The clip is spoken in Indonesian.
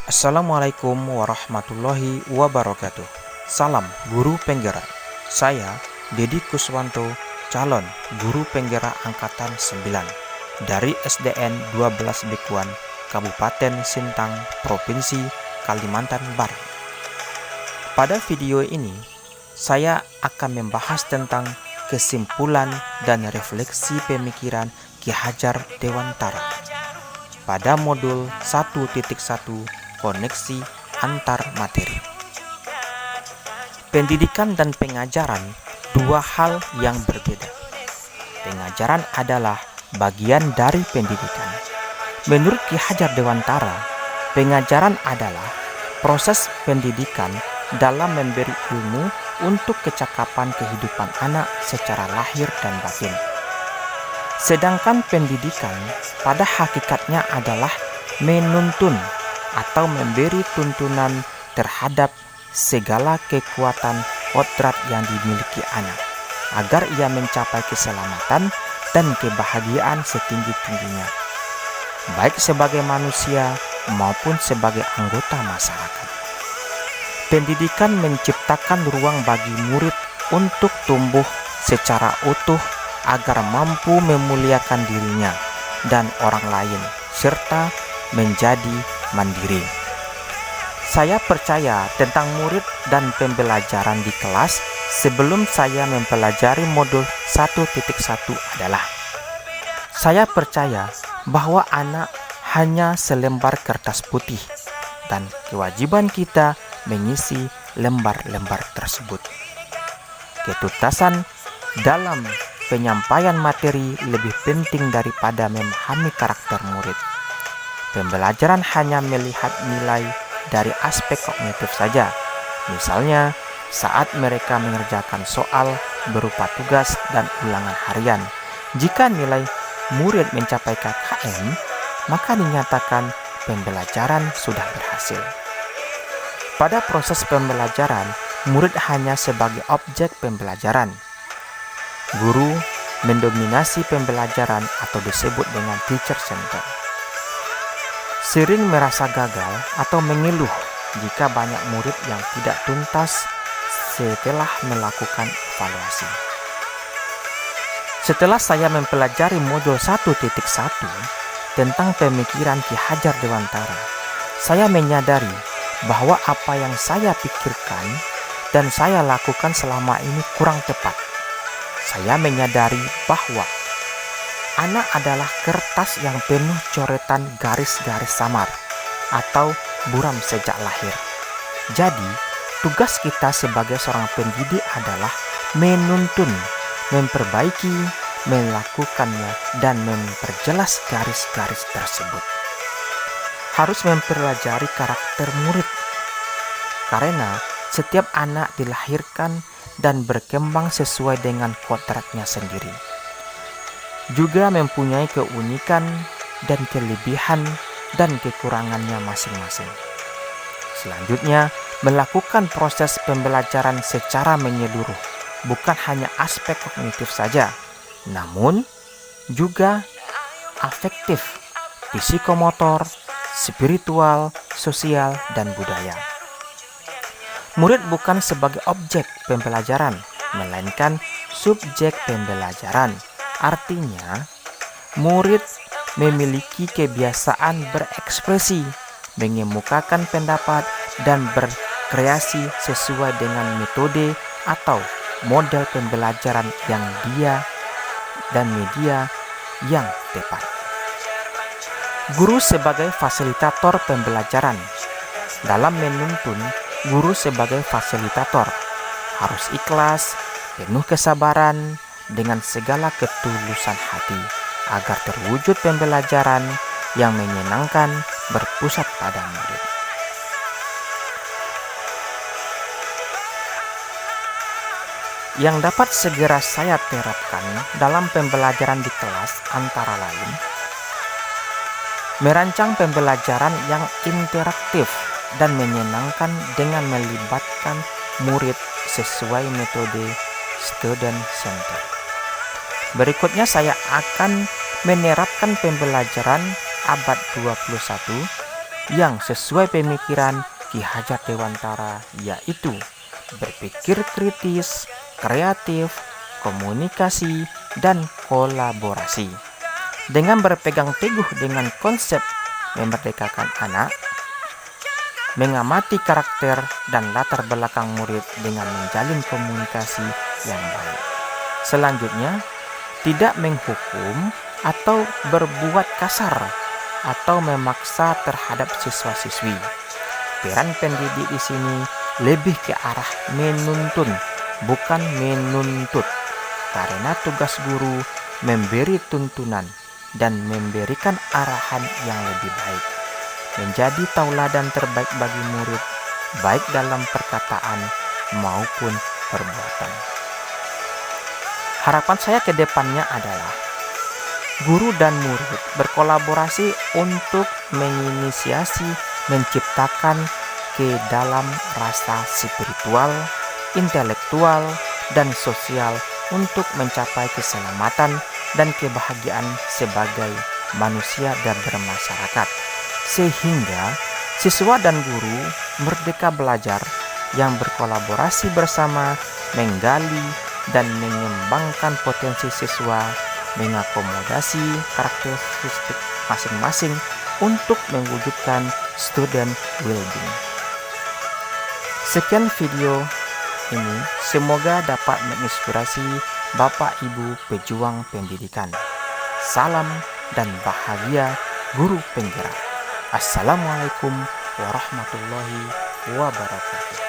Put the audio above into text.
Assalamualaikum warahmatullahi wabarakatuh. Salam Guru Penggerak. Saya Dedi Kuswanto, calon Guru Penggerak Angkatan 9 dari SDN 12 Bekuan, Kabupaten Sintang, Provinsi Kalimantan Barat. Pada video ini, saya akan membahas tentang kesimpulan dan refleksi pemikiran Ki Hajar Dewantara pada modul 1.1 koneksi antar materi. Pendidikan dan pengajaran dua hal yang berbeda. Pengajaran adalah bagian dari pendidikan. Menurut Ki Hajar Dewantara, pengajaran adalah proses pendidikan dalam memberi ilmu untuk kecakapan kehidupan anak secara lahir dan batin. Sedangkan pendidikan pada hakikatnya adalah menuntun atau memberi tuntunan terhadap segala kekuatan kodrat yang dimiliki anak agar ia mencapai keselamatan dan kebahagiaan setinggi-tingginya, baik sebagai manusia maupun sebagai anggota masyarakat. Pendidikan menciptakan ruang bagi murid untuk tumbuh secara utuh agar mampu memuliakan dirinya dan orang lain serta menjadi mandiri. Saya percaya tentang murid dan pembelajaran di kelas sebelum saya mempelajari modul 1.1 adalah saya percaya bahwa anak hanya selembar kertas putih dan kewajiban kita mengisi lembar-lembar tersebut. Ketuntasan dalam penyampaian materi lebih penting daripada memahami karakter murid. Pembelajaran hanya melihat nilai dari aspek kognitif saja. Misalnya, saat mereka mengerjakan soal berupa tugas dan ulangan harian. Jika nilai murid mencapai KKM, maka dinyatakan pembelajaran sudah berhasil. Pada proses pembelajaran, murid hanya sebagai objek pembelajaran. Guru mendominasi pembelajaran atau disebut dengan teacher center. Sering merasa gagal atau mengeluh jika banyak murid yang tidak tuntas setelah melakukan evaluasi. Setelah saya mempelajari modul 1.1 tentang pemikiran Ki Hajar Dewantara, saya menyadari bahwa apa yang saya pikirkan dan saya lakukan selama ini kurang tepat. Saya menyadari bahwa anak adalah kertas yang penuh coretan garis-garis samar atau buram sejak lahir. Jadi, tugas kita sebagai seorang pendidik adalah menuntun, memperbaiki, melakukannya, dan memperjelas garis-garis tersebut. Harus mempelajari karakter murid, karena setiap anak dilahirkan dan berkembang sesuai dengan kodratnya sendiri. Juga mempunyai keunikan dan kelebihan dan kekurangannya masing-masing. Selanjutnya, melakukan proses pembelajaran secara menyeluruh, bukan hanya aspek kognitif saja, namun juga afektif, psikomotor, spiritual, sosial, dan budaya. Murid bukan sebagai objek pembelajaran, melainkan subjek pembelajaran. Artinya, murid memiliki kebiasaan berekspresi, mengemukakan pendapat, dan berkreasi sesuai dengan metode atau model pembelajaran yang dia dan media yang tepat. Guru sebagai fasilitator pembelajaran. Dalam menuntun, guru sebagai fasilitator harus ikhlas, penuh kesabaran, dengan segala ketulusan hati agar terwujud pembelajaran yang menyenangkan berpusat pada murid. Yang dapat segera saya terapkan dalam pembelajaran di kelas antara lain merancang pembelajaran yang interaktif dan menyenangkan dengan melibatkan murid sesuai metode student center. Berikutnya saya akan menerapkan pembelajaran abad 21 yang sesuai pemikiran Ki Hajar Dewantara, yaitu berpikir kritis, kreatif, komunikasi, dan kolaborasi. Dengan berpegang teguh dengan konsep memerdekakan anak, mengamati karakter dan latar belakang murid dengan menjalin komunikasi yang baik. Selanjutnya, tidak menghukum atau berbuat kasar atau memaksa terhadap siswa-siswi. Peran pendidik di sini lebih ke arah menuntun, bukan menuntut, karena tugas guru memberi tuntunan dan memberikan arahan yang lebih baik, menjadi tauladan terbaik bagi murid, baik dalam perkataan maupun perbuatan. Harapan saya ke depannya adalah guru dan murid berkolaborasi untuk menginisiasi, menciptakan ke dalam rasa spiritual, intelektual, dan sosial untuk mencapai keselamatan dan kebahagiaan sebagai manusia dan bermasyarakat, sehingga siswa dan guru merdeka belajar yang berkolaborasi bersama menggali dan mengembangkan potensi siswa, mengakomodasi karakteristik masing-masing untuk mewujudkan student well-being. Sekian video ini, semoga dapat menginspirasi Bapak Ibu pejuang pendidikan. Salam dan bahagia guru penggerak. Assalamualaikum warahmatullahi wabarakatuh.